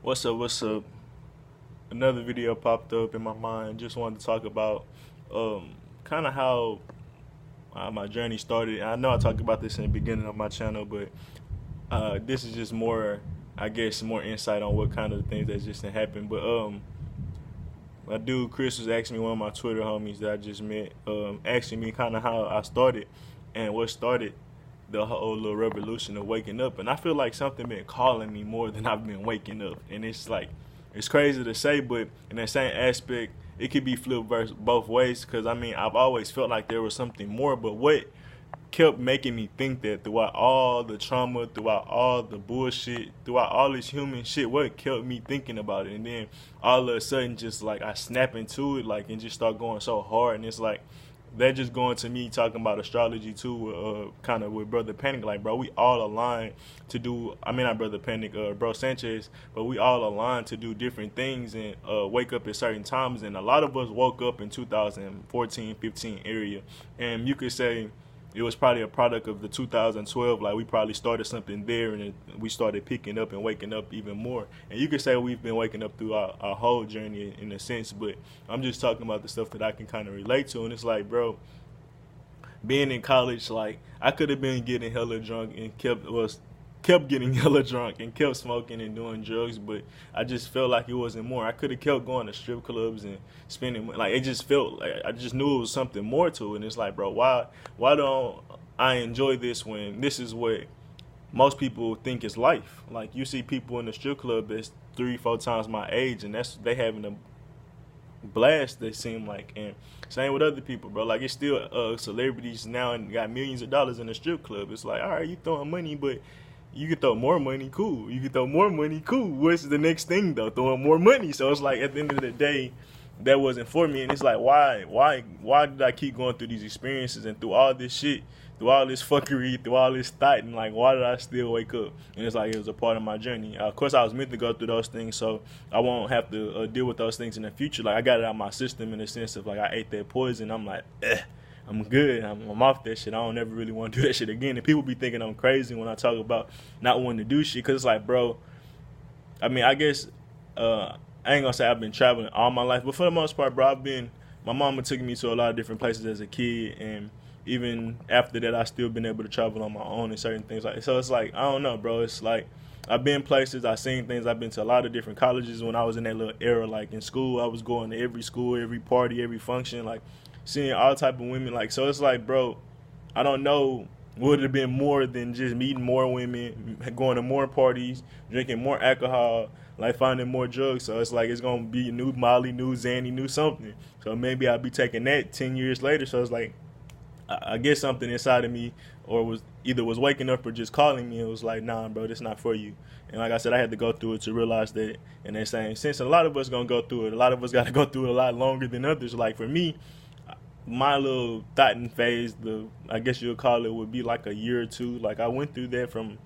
What's up? What's up? Another video popped up in my mind. Just wanted to talk about kind of how my journey started. I know I talked about this in the beginning of my channel, but this is just more, I guess, more insight on what kind of things that just happened. But my dude Chris was asking me, one of my Twitter homies that I just met, asking me kind of how I started and what started the whole little revolution of waking up. And I feel like something been calling me more than I've been waking up. And it's like, it's crazy to say, but in that same aspect, it could be flipped both ways. Because I mean, I've always felt like there was something more. But what kept making me think that throughout all the trauma, throughout all the bullshit, throughout all this human shit, what kept me thinking about it? And then all of a sudden, just like I snap into it, like, and just start going so hard. And it's like, that just going to me talking about astrology too, kind of with Brother Panic. Like, bro, we all aligned to do, I mean, not Brother Panic, Bro Sanchez, but we all aligned to do different things and wake up at certain times. And a lot of us woke up in 2014, 15 area. And you could say it was probably a product of the 2012. Like, we probably started something there, and we started picking up and waking up even more. And you could say we've been waking up through our whole journey in a sense, but I'm just talking about the stuff that I can kind of relate to. And it's like, bro, being in college, like, I could have been getting hella drunk and kept getting hella drunk and kept smoking and doing drugs, but I just felt like it wasn't more. I could have kept going to strip clubs and spending, like, it just felt like I just knew it was something more to it. And it's like, bro, why don't I enjoy this when this is what most people think is life? Like, you see people in the strip club that's 3-4 times my age, and they having a blast, they seem like. And same with other people, bro. Like, it's still celebrities now and got millions of dollars in the strip club. It's like, all right, you throwing money, but you could throw more money, cool. You could throw more money, cool. What's the next thing though? Throwing more money. So it's like, at the end of the day, that wasn't for me. And it's like, why did I keep going through these experiences and through all this shit, through all this fuckery, through all this thought, and like, why did I still wake up? And it's like, it was a part of my journey. Of course, I was meant to go through those things, so I won't have to deal with those things in the future. Like, I got it out of my system in the sense of, like, I ate that poison. I'm like, I'm good. I'm off that shit. I don't ever really want to do that shit again. And people be thinking I'm crazy when I talk about not wanting to do shit. Because it's like, bro, I mean, I guess I ain't going to say I've been traveling all my life. But for the most part, bro, my mama took me to a lot of different places as a kid. And even after that, I still been able to travel on my own and certain things like that. So it's like, I don't know, bro. It's like, I've been places, I've seen things, I've been to a lot of different colleges when I was in that little era. Like, in school, I was going to every school, every party, every function. Like, seeing all type of women. Like, so it's like, bro, I don't know, would it have been more than just meeting more women, going to more parties, drinking more alcohol, like finding more drugs. So it's like, it's gonna be new Molly, new Xanny, new something. So maybe I'll be taking that 10 years later. So it's like, I guess something inside of me, or was waking up or just calling me. It was like, nah, bro, this not for you. And like I said, I had to go through it to realize that in that same sense. And a lot of us gonna go through it. A lot of us got to go through it a lot longer than others. Like, for me, my little thoughting phase, I guess you'll call it, would be like a year or two. Like, I went through that from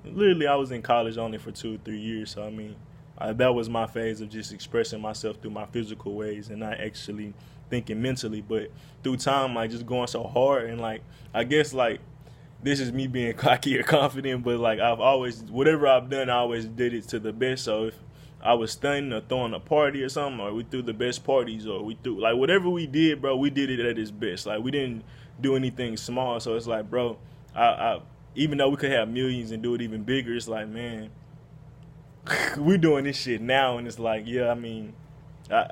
literally, I was in college only for 2 or 3 years. So I mean, that was my phase of just expressing myself through my physical ways and not actually thinking mentally. But through time, like, just going so hard, and like, I guess, like, this is me being cocky or confident, but like, I've always, whatever I've done, I always did it to the best. So if I was stunning or throwing a party or something, or we threw the best parties, or we threw, like, whatever we did, bro, we did it at its best. Like, we didn't do anything small. So it's like, bro, I even though we could have millions and do it even bigger, it's like, man, we doing this shit now. And it's like, yeah, I mean,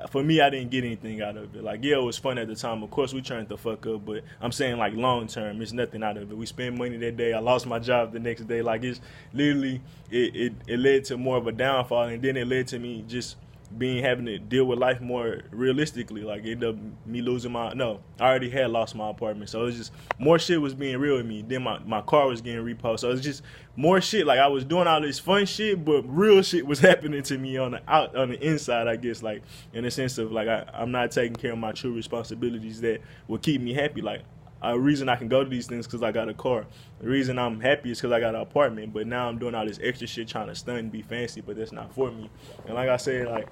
for me, I didn't get anything out of it. Like, yeah, it was fun at the time. Of course, we turned the fuck up, but I'm saying, like, long term, it's nothing out of it. We spent money that day. I lost my job the next day. Like, it's literally, it led to more of a downfall, and then it led to me just having to deal with life more realistically. Like, it ended up me losing I already had lost my apartment. So it's just more shit was being real with me. Then my car was getting repoed. So it's just more shit. Like, I was doing all this fun shit, but real shit was happening to me on the inside, I guess, like, in the sense of, like, I'm not taking care of my true responsibilities that will keep me happy. Like, a reason I can go to these things because I got a car. The reason I'm happy is because I got an apartment. But now I'm doing all this extra shit trying to stun and be fancy, but that's not for me. And like I said, like,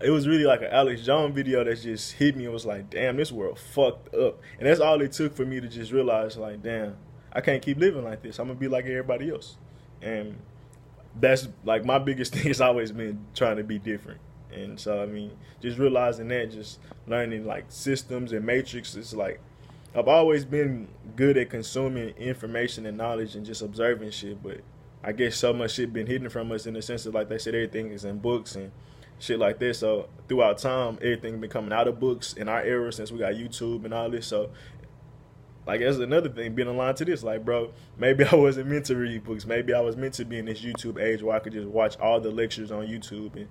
it was really like an Alex Jones video that just hit me. It was like, damn, this world fucked up. And that's all it took for me to just realize, like, damn, I can't keep living like this. I'm going to be like everybody else. And that's like my biggest thing has always been trying to be different. And so I mean, just realizing that, just learning like systems and matrices, like I've always been good at consuming information and knowledge and just observing shit, but I guess so much shit been hidden from us in the sense of, like they said, everything is in books and shit like this. So throughout time, everything been coming out of books in our era since we got YouTube and all this. So like that's another thing being aligned to this. Like, bro, maybe I wasn't meant to read books. Maybe I was meant to be in this YouTube age where I could just watch all the lectures on YouTube, and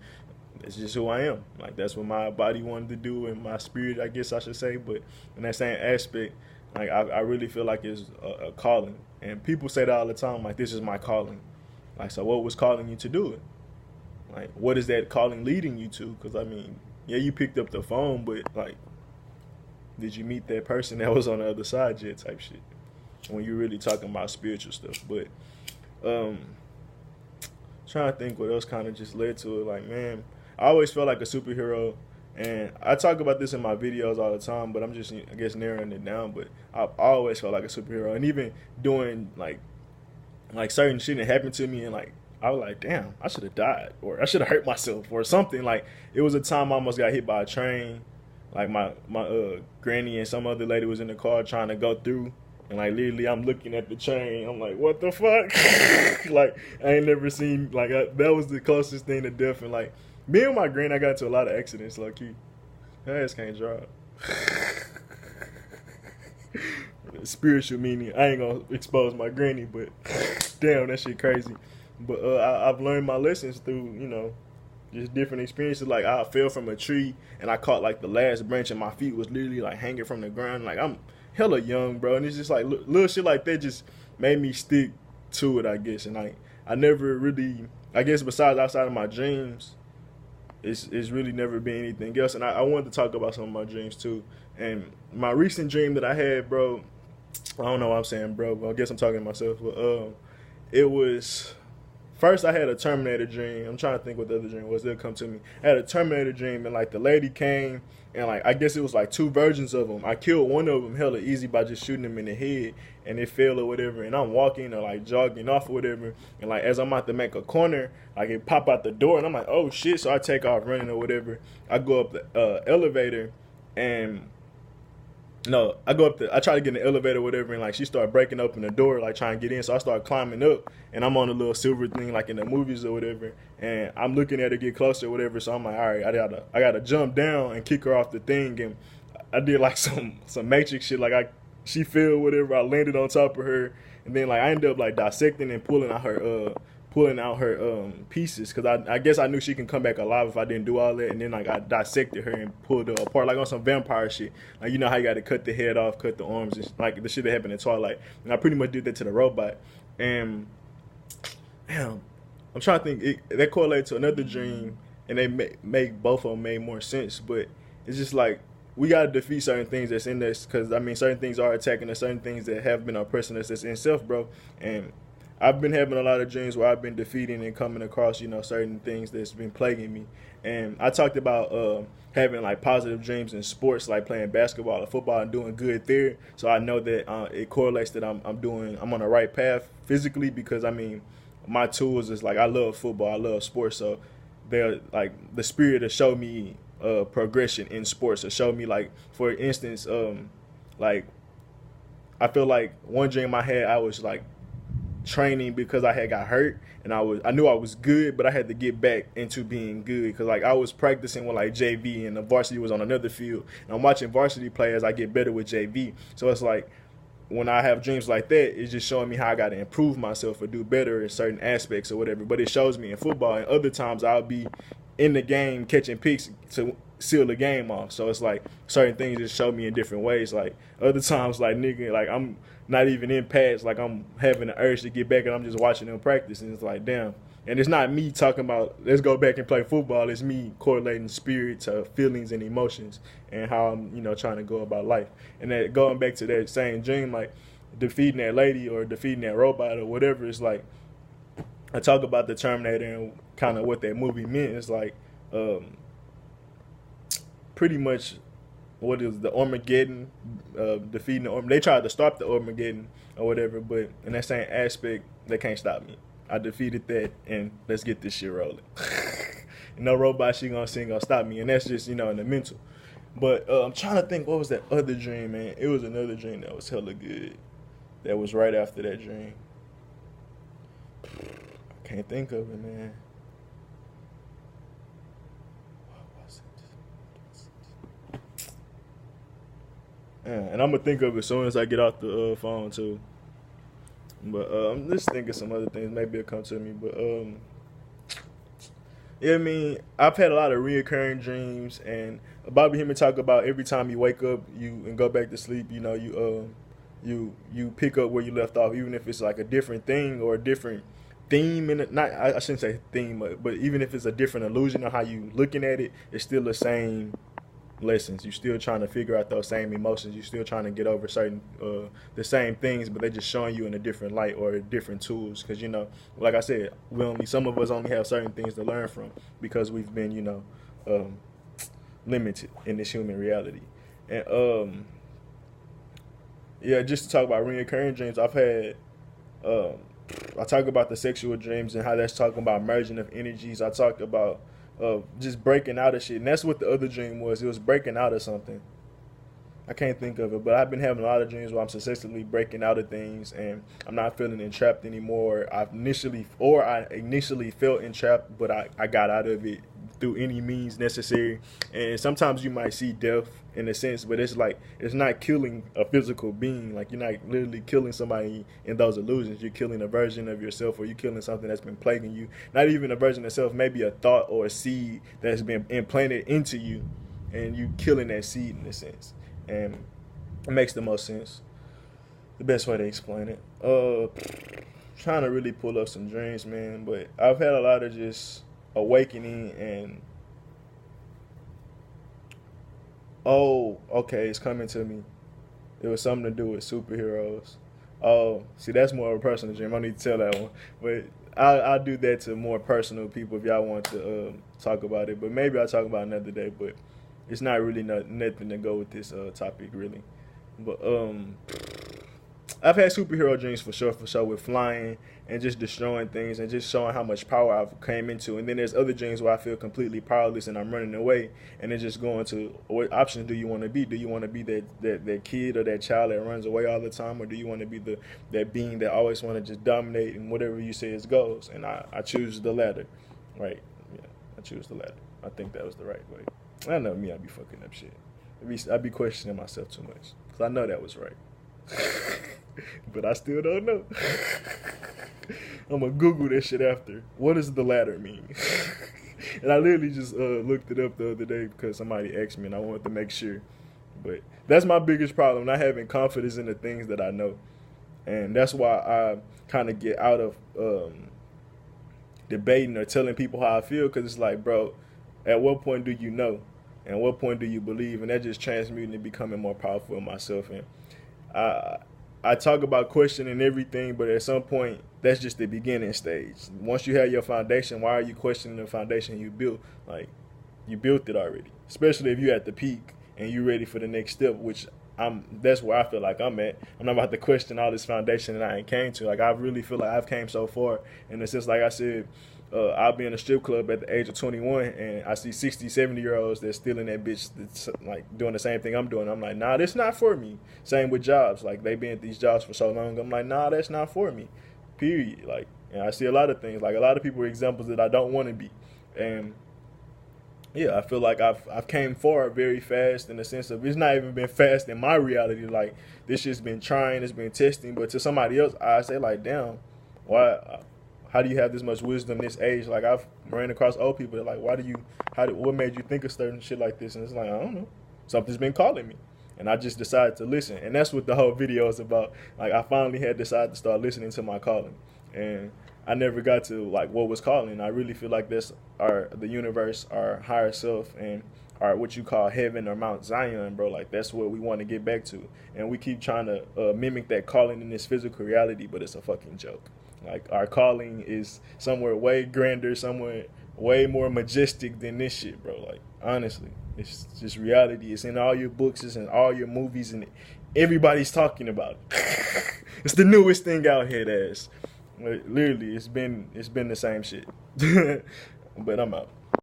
it's just who I am. Like that's what my body wanted to do and my spirit, I guess I should say. But in that same aspect, like I really feel like it's a calling. And people say that all the time, like this is my calling. Like, so what was calling you to do it? Like, what is that calling leading you to? Because I mean, yeah, you picked up the phone, but like, did you meet that person that was on the other side yet, type shit, when you're really talking about spiritual stuff. But trying to think what else kind of just led to it. Like, man, I always felt like a superhero, and I talk about this in my videos all the time, but I'm just, I guess, narrowing it down. But I've always felt like a superhero, and even doing like certain shit that happened to me, and like I was like, damn, I should have died, or I should have hurt myself, or something. Like, it was a time I almost got hit by a train. Like my granny and some other lady was in the car trying to go through, and like literally I'm looking at the train. I'm like, what the fuck? Like, I ain't never seen like that was the closest thing to death. And like me and my granny, I got into a lot of accidents. Low key, her ass can't drive. Spiritual meaning. I ain't gonna expose my granny, but damn, that shit crazy. But I've learned my lessons through, you know, just different experiences. Like I fell from a tree and I caught like the last branch and my feet was literally like hanging from the ground. Like I'm hella young, bro, and it's just like little shit like that just made me stick to it, I guess. And like I never really, I guess, besides outside of my dreams, it's really never been anything else. And I wanted to talk about some of my dreams too. And my recent dream that I had, bro, I don't know what I'm saying, bro, but I guess I'm talking to myself. But it was, first I had a Terminator dream. I'm trying to think what the other dream was. They'll come to me. I had a Terminator dream, and like the lady came, and like I guess it was like two versions of them. I killed one of them hella easy by just shooting him in the head, and it failed or whatever. And I'm walking or like jogging off or whatever, and like as I'm about to make a corner, like it pop out the door, and I'm like, oh shit! So I take off running or whatever. I go up the elevator, and no, I try to get in the elevator or whatever, and like she started breaking open the door, like trying to get in. So I started climbing up, and I'm on a little silver thing, like in the movies or whatever. And I'm looking at her get closer or whatever. So I'm like, all right, I gotta jump down and kick her off the thing. And I did like some Matrix shit, like she fell whatever. I landed on top of her, and then like I ended up like dissecting and pulling out her pieces, because I guess I knew she can come back alive if I didn't do all that. And then like I dissected her and pulled her apart like on some vampire shit. Like, you know how you got to cut the head off, cut the arms, and like the shit that happened in Twilight. And I pretty much did that to the robot. And damn, I'm trying to think, that correlated to another dream, and they make both of them made more sense. But it's just like we gotta defeat certain things that's in this, because I mean certain things are attacking us, certain things that have been oppressing us that's in self, bro. And I've been having a lot of dreams where I've been defeating and coming across, you know, certain things that's been plaguing me. And I talked about having like positive dreams in sports, like playing basketball or football and doing good there. So I know that it correlates that I'm on the right path physically, because I mean my tools is like I love football, I love sports. So they're like the spirit to show me progression in sports, to show me, like, for instance, like I feel like one dream I had, I was like training because I had got hurt, and I knew I was good, but I had to get back into being good, because like I was practicing with like JV, and the varsity was on another field, and I'm watching varsity players, I get better with JV. So it's like when I have dreams like that, it's just showing me how I got to improve myself or do better in certain aspects or whatever. But it shows me in football, and other times I'll be in the game catching picks to seal the game off. So it's like certain things just show me in different ways. Like other times, like nigga, like I'm not even in pads, like I'm having the urge to get back and I'm just watching them practice, and it's like, damn. And it's not me talking about let's go back and play football. It's me correlating spirit to feelings and emotions and how I'm, you know, trying to go about life. And that going back to that same dream, like defeating that lady or defeating that robot or whatever, it's like I talk about the Terminator and kind of what that movie meant. It's like pretty much what is the Armageddon, defeating the Armageddon. They tried to stop the Armageddon or whatever, but in that same aspect, they can't stop me. I defeated that, and let's get this shit rolling. No robot shit gonna stop me, and that's just, in the mental. But I'm trying to think, what was that other dream, man? It was another dream that was hella good. That was right after that dream. I can't think of it, man. What was it? Yeah, and I'm gonna think of it as soon as I get off the phone too. But I'm just thinking some other things. Maybe it'll come to me. But yeah, I mean, I've had a lot of reoccurring dreams, and Bobby Hemming talk about every time you wake up, and go back to sleep, you pick up where you left off, even if it's like a different thing or a different theme in it. Not, I shouldn't say theme, but even if it's a different illusion of how you looking at it, it's still the same lessons. You're still trying to figure out those same emotions. You're still trying to get over certain the same things, but they're just showing you in a different light or different tools. Because like I said, some of us only have certain things to learn from because we've been limited in this human reality. And yeah, just to talk about reoccurring dreams, I've had I talk about the sexual dreams and how that's talking about merging of energies. I talked about just breaking out of shit. And that's what the other dream was. It was breaking out of something. I can't think of it, but I've been having a lot of dreams where I'm successfully breaking out of things and I'm not feeling entrapped anymore. I initially felt entrapped, but I got out of it through any means necessary. And sometimes you might see death in a sense, but it's not killing a physical being. Like, you're not literally killing somebody in those illusions. You're killing a version of yourself, or you're killing something that's been plaguing you. Not even a version of self, maybe a thought or a seed that's been implanted into you, and you killing that seed in a sense. And it makes the most sense. The best way to explain it. Trying to really pull up some dreams, man, but I've had a lot of just awakening and okay, it's coming to me. It was something to do with superheroes. Oh, see, that's more of a personal dream. I need to tell that one, but I'll do that to more personal people if y'all want to talk about it. But maybe I'll talk about it another day. But it's not really nothing to go with this topic really. But I've had superhero dreams for sure, with flying and just destroying things and just showing how much power I've came into. And then there's other dreams where I feel completely powerless and I'm running away, and then just going to, what options do you want to be? Do you want to be that kid or that child that runs away all the time, or do you want to be that being that always want to just dominate and whatever you say is goes? And I choose the latter, right? Yeah, I choose the latter. I think that was the right way. I know me, I be fucking up shit. I be questioning myself too much because I know that was right. But I still don't know. I'm gonna Google this shit after. What does the latter mean? And I literally just looked it up the other day because somebody asked me and I wanted to make sure. But that's my biggest problem, not having confidence in the things that I know. And that's why I kind of get out of debating or telling people how I feel, because it's like, bro, at what point do you know? And at what point do you believe? And that just transmuting and becoming more powerful in myself. And I talk about questioning everything, but at some point, that's just the beginning stage. Once you have your foundation, why are you questioning the foundation you built? Like, you built it already. Especially if you're at the peak and you're ready for the next step, which that's where I feel like I'm at. I'm not about to question all this foundation that I ain't came to. Like, I really feel like I've came so far. In the sense, like I said, I'll be in a strip club at the age of 21 and I see 60, 70-year-olds that's still in that bitch that's like doing the same thing I'm doing. I'm like, nah, that's not for me. Same with jobs. Like, they been at these jobs for so long. I'm like, nah, that's not for me. Period. Like, and I see a lot of things. Like, a lot of people are examples that I don't want to be. And yeah, I feel like I've came forward very fast, in the sense of it's not even been fast in my reality. Like, this shit's been trying, it's been testing, but to somebody else, I say like, damn, why? How do you have this much wisdom this age? Like, I've ran across old people that like, what made you think of certain shit like this? And it's like, I don't know. Something's been calling me. And I just decided to listen. And that's what the whole video is about. Like, I finally had decided to start listening to my calling. And I never got to like what was calling. I really feel like that's the universe, our higher self, and our what you call heaven or Mount Zion, bro. Like, that's what we want to get back to. And we keep trying to mimic that calling in this physical reality, but it's a fucking joke. Like, our calling is somewhere way grander, somewhere way more majestic than this shit, bro. Like, honestly, it's just reality. It's in all your books, it's in all your movies, and everybody's talking about it. It's the newest thing out here, that's. Like, literally, it's been the same shit. But I'm out.